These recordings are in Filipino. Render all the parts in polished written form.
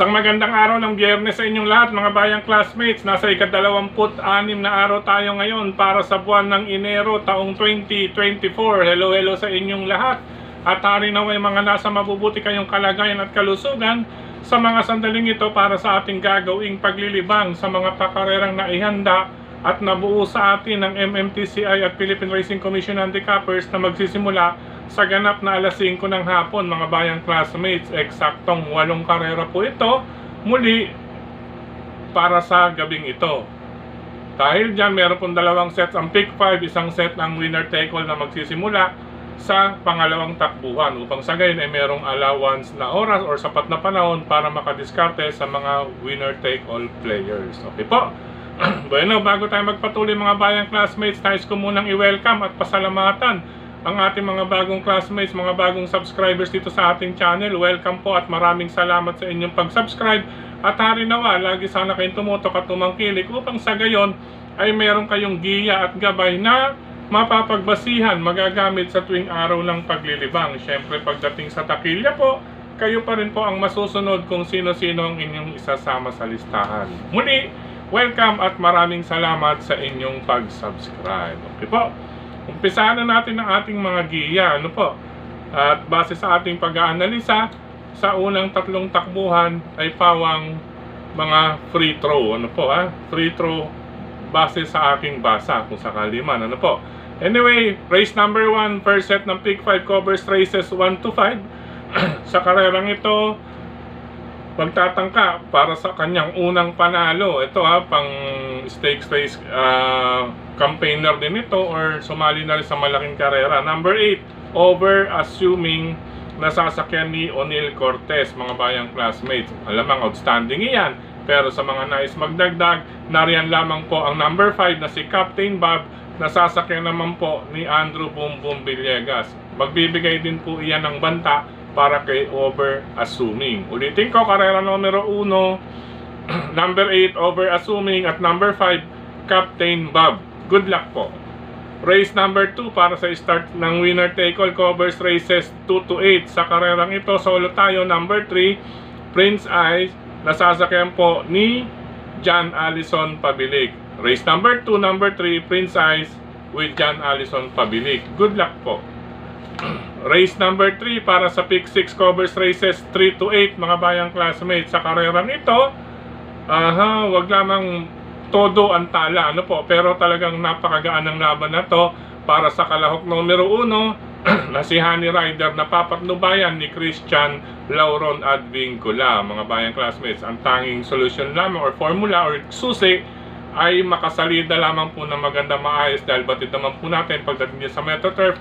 Isang magandang araw ng Biyernes sa inyong lahat mga bayang classmates. Nasa ika-26 na araw tayo ngayon para sa buwan ng Enero taong 2024. Hello sa inyong lahat. At hari naway mga nasa mabubuti kayong kalagayan at kalusugan sa mga sandaling ito para sa ating gagawing paglilibang sa mga pakarerang naihanda at nabuo sa atin ng MMTCI at Philippine Racing Commission Handicappers na magsisimula sa ganap na alas 5 ng hapon mga bayang classmates. Eksaktong 8 karera po ito muli para sa gabing ito. Dahil dyan meron pong 2 sets ang pick 5, isang set ang winner take all na magsisimula sa pangalawang takbuhan upang sa gayon ay merong allowance na oras or sapat na panahon para makadiskarte sa mga winner take all players. Okay po. Bueno, bago tayo magpatuloy mga bayang classmates, nais ko munang i-welcome at pasalamatan ang ating mga bagong classmates, mga bagong subscribers dito sa ating channel. Welcome po at maraming salamat sa inyong pag-subscribe. At hari nawa, lagi sana kayong tumutok at tumangkilik upang sa gayon ay meron kayong giya at gabay na mapapagbasihan, magagamit sa tuwing araw ng paglilibang. Siyempre pagdating sa takilya po, kayo pa rin po ang masusunod kung sino-sino ang inyong isasama sa listahan. Muli, welcome at maraming salamat sa inyong pag-subscribe. Okay po, umpisahan na natin ang ating mga giya. Ano po? At base sa ating pag-aanalisa, sa unang 3 takbuhan ay pawang mga free throw. Ano po ha? Free throw base sa aking basa kung sakali man. Ano po? Anyway, race number 1, first set ng pick 5 covers races 1 to 5. Sa karerang ito, magtatangka para sa kanyang unang panalo. Ito ha, pang stakes race campaigner din ito or sumali na rin sa malaking karera. Number 8, over assuming nasasakyan ni O'Neil Cortez, mga bayang classmates. Alamang outstanding iyan. Pero sa mga nais magdagdag, nariyan lamang po ang number 5 na si Captain Bob, nasasakyan naman po ni Andrew Boom Boom Villegas. Magbibigay din po iyan ng banta para kay over assuming. Ulitin ko, karera numero 1, number 8 over assuming at number 5 Captain Bob. Good luck po. Race number 2 para sa start ng winner take all covers races 2 to 8. Sa karerang ito, solo tayo. Number 3 Prince Eyes, nasasakyan po ni John Allison Pabilig. Race number 2, number 3 Prince Eyes with John Allison Pabilig. Good luck po. Race number 3 para sa pick 6 covers races 3 to 8, mga bayang classmates. Sa karerang ito, wag lamang todo ang tala, ano po, pero talagang napakagaan ng laban na to para sa kalahok numero 1 na si Honey Rider na papatnubayan ni Christian Lauron Advincula. Mga bayang classmates, ang tanging solution lamang or formula or susi ay makasalida lamang po ng maganda maayos dahil batid naman po natin pagdating sa MetroTurf,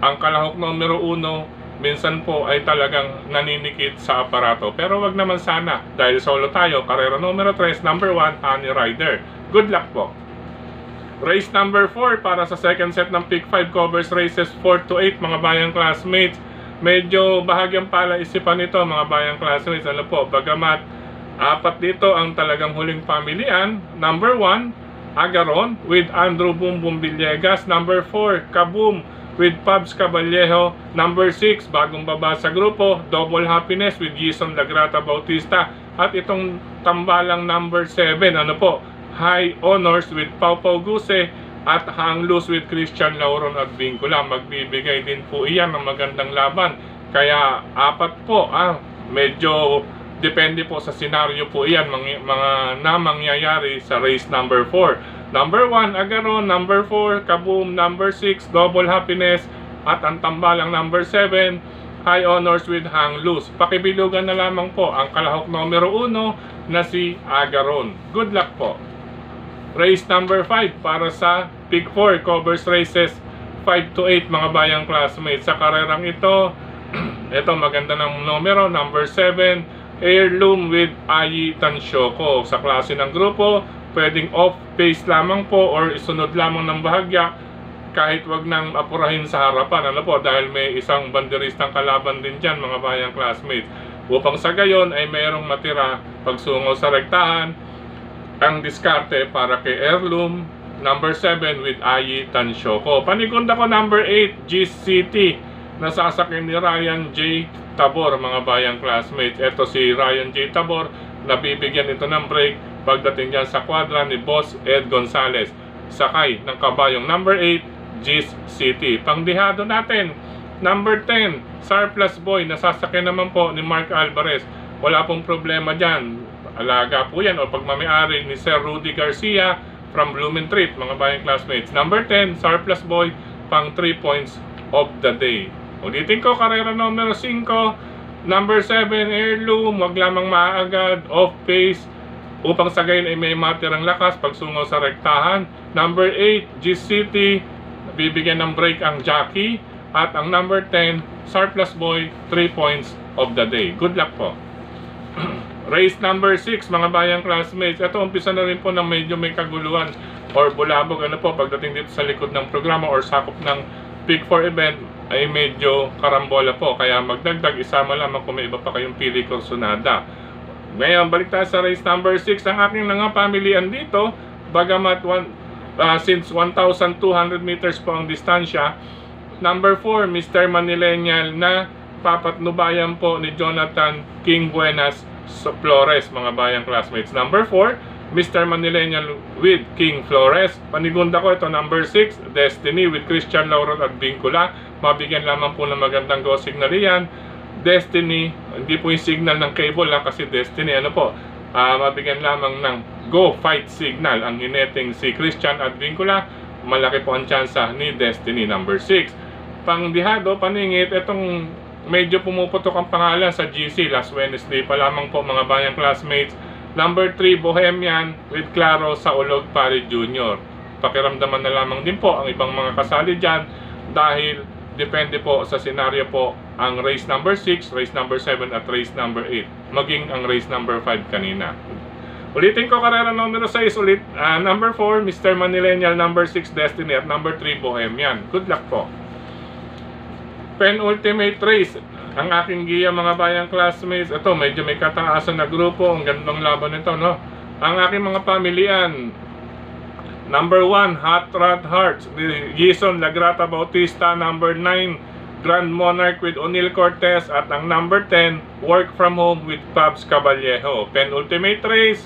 ang kalahok numero 1 minsan po ay talagang naninikit sa aparato. Pero wag naman sana dahil solo tayo. Karera numero 3, number 1 Honey Rider. Good luck po. Race number 4 para sa second set ng pick 5 covers races 4 to 8, mga bayang classmates. Medyo bahagyang pala isipan nito mga bayang classmates. Ano po, bagamat 4 dito ang talagang huling pamilian. Number 1 Agaron with Andrew Boom Boom Villegas. Number 4 Kaboom with Pabs Caballejo. Number 6, bagong baba sa grupo, Double Happiness with Jason Lagrata Bautista. At itong tambalang number 7, ano po, High Honors with Pau Pau Guse at Hang Loose with Christian Lauron at Vincula. Magbibigay din po iyan ng magandang laban. Kaya 4 po, medyo depende po sa senaryo po iyan, mga na mangyayari sa race number 4. Number 1, Agaron. Number 4, Kaboom. Number 6, Double Happiness. At ang tambalang number 7, High Honors with Hang Loose. Pakibilugan na lamang po ang kalahok numero 1 na si Agaron. Good luck po. Race number 5 para sa pick 4 covers races 5 to 8, mga bayang classmates. Sa karerang ito, ito maganda ng numero, number 7, Heirloom with Ayi Tansyoko. Sa klase ng grupo, pwedeng off-pace lamang po or isunod lamang ng bahagya kahit wag nang apurahin sa harapan. Ano po, dahil may isang banderistang kalaban din dyan, mga bayang classmates. Upang sa gayon ay mayroong matira pagsungo sa rektahan. Ang diskarte para kay Heirloom, number 7 with Ayi Tansyoko. Panigunda ko number 8, GCT na sasakyan ni Ryan J. Tabor, mga bayang classmates. Ito si Ryan J. Tabor, nabibigyan ito ng break pagdating dyan sa kwadra ni Boss Ed Gonzales, sakay ng kabayong number 8, Gis City. Pangdihado natin, number 10, Surplus Boy, nasasakyan naman po ni Mark Alvarez. Wala pong problema dyan, alaga po yan o pagmamayari ni Sir Rudy Garcia from Blumentritt, mga bayang classmates. Number 10, Surplus Boy, pang 3 points of the day. Ulitin ko, karera numero 5, number 7, Heirloom, wag lamang maagad, off pace, upang sa gayon ay may matirang lakas pagsungo sa rektahan. Number 8, Gis City, bibigyan ng break ang Jackie. At ang number 10, Surplus Boy, 3 points of the day. Good luck po. Race number 6, mga bayang classmates. Ito, umpisa na rin po ng medyo may kaguluhan or bulabog pagdating dito sa likod ng programa or sakop ng Pick 4 event ay medyo karambola po. Kaya magdagdag, isama lamang kung may iba pa kayong pili kursunada. Ngayon, balik tayo sa race number 6. Ang aking mga pamilihan dito, bagamat since 1,200 meters po ang distansya, number 4, Mr. Manilenial na papatnubayan po ni Jonathan King Buenas Flores, mga bayang classmates. Number 4, Mr. Manilenial with King Flores. Panigunda ko ito, number 6, Destiny with Christian Laurel at Vincula. Mabigyan lamang po ng magandang go signal yan. Destiny, hindi po yung signal ng cable kasi Destiny, mabigyan lamang ng go fight signal ang hineting si Christian at Vincula. Malaki po ang tsansa ni Destiny. Number 6, pangdihado, paningit, itong medyo pumuputok ang pangalan sa GC last Wednesday pa lamang po, mga bayang classmates. Number 3, Bohemian with Claro sa Ulog Pari Jr. Pakiramdaman na lamang din po ang ibang mga kasali dyan dahil depende po sa senaryo po ang race number 6, race number 7 at race number 8, maging ang race number 5 kanina. Ulitin ko, karera numero 6 ulit, number 4, Mr. Manilenial, number 6, Destiny, at number 3, Bohemian. Good luck po. Penultimate race, ang aking giya, mga bayang classmates. Ito, medyo may kataasan na grupo. Ang gandang laban nito, no? Ang aking mga pamilihan, number 1, Hot Rod Hearts, Jason Lagrata Bautista. Number 9, Grand Monarch with O'Neil Cortez. At ang number 10, Work From Home with Pabs Caballejo. Penultimate race,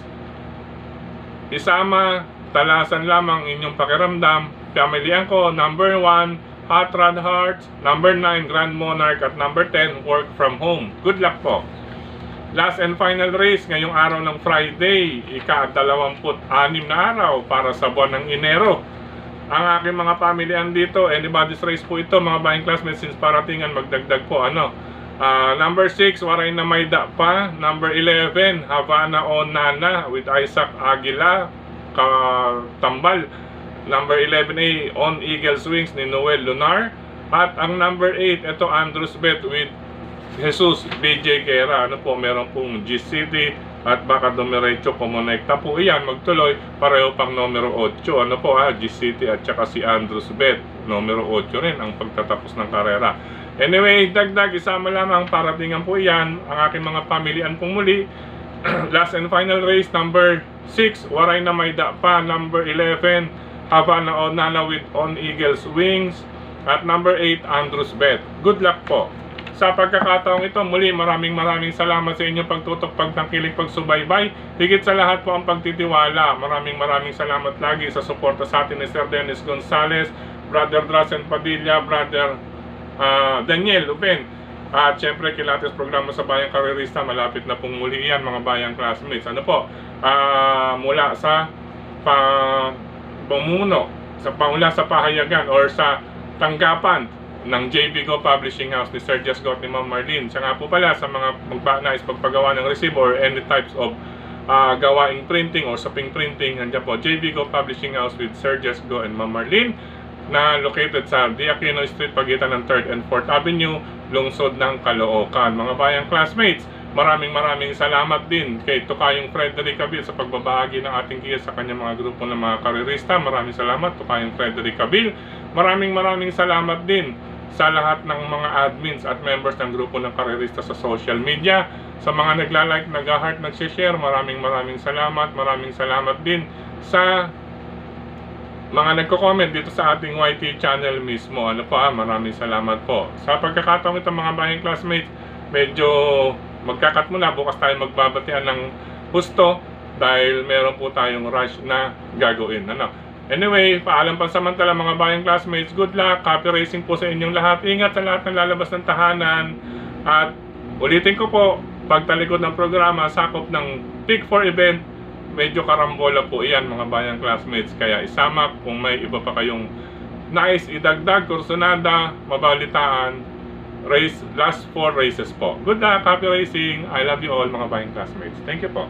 isama, talasan lamang inyong pakiramdam. Pamilihan ko, number 1, Hot Rod Hearts, number 9, Grand Monarch, at number 10, Work From Home. Good luck po. Last and final race ngayong araw ng Friday, ika-26 na araw para sa buwan ng Enero. Ang aking mga pamilihan dito, anybody's race po ito, mga bayang classmates, since paratingan magdagdag po number 6, Waray na Mayda pa. Number 11, Havana o Nana with Isaac Aguila Tambal. Number 11A, On Eagles Wings ni Noel Lunar. At ang number 8, ito Andrews Bet with Jesus BJ Guerra. Meron pong Gis City at baka dumiretso kumonekta po iyan, magtuloy, pareho pang numero 8. Gis City at saka si Andrews Bet, numero 8 rin ang pagtatapos ng karera. Anyway, dagdag, isama lamang, paratingan po iyan ang aking mga pamilihan pong muli. Last and final race, number 6, Waray na Mayda pa. Number 11, Havana o Nana with On Eagles Wings. At number 8, Andrews Bet. Good luck po. Sa pagkakataong ito, muli maraming salamat sa inyong pagtutok, pagtangkilik, pagsubaybay. Higit sa lahat po ang pagtitiwala. Maraming salamat lagi sa suporta sa atin ni Sir Dennis Gonzales, Brother Drasen Padilla, Brother Daniel Uben. At syempre kilates programa sa Bayang Karerista. Malapit na pong muli yan, mga bayang classmates. Mula sa bumuno mula sa pahayagan or sa tanggapan ng JB Go Publishing House ni Sir Just Got ni Ma'am Marlene. Siya nga po pala sa mga nais pagpagawa ng receive or any types of gawaing printing or shopping printing, nandiyan po JB Go Publishing House with Sir Just Go and Ma'am Marlene, na located sa D. Aquino Street, pagitan ng 3rd and 4th Avenue, lungsod ng Caloocan. Mga bayang classmates, maraming salamat din kay Tukayong Frederick Cabil sa pagbabahagi ng ating giya sa kanyang mga grupo ng mga karerista. Maraming salamat, Tukayong Frederick Cabil. Maraming salamat din sa lahat ng mga admins at members ng grupo ng karerista sa social media. Sa mga nagla-like, nag-heart, nag-share, maraming salamat. Maraming salamat din sa mga nagko-comment dito sa ating YT channel mismo. Ano po maraming salamat po. Sa pagkakataong ito mga bayang classmates, medyo magkakat muna. Bukas tayo magbabatian ng husto dahil meron po tayong rush na gagawin. Anyway, paalam pansamantala mga bayang classmates. Good luck, happy racing po sa inyong lahat. Ingat sa lahat ng lalabas ng tahanan. At ulitin ko po, pagtalikod ng programa, sakop ng Pick 4 event, medyo karambola po iyan mga bayang classmates, kaya isama kung may iba pa kayong nais idagdag, kursunada, mabalitaan, race, last 4 races po. Good luck, happy racing, I love you all mga bayang classmates. Thank you po.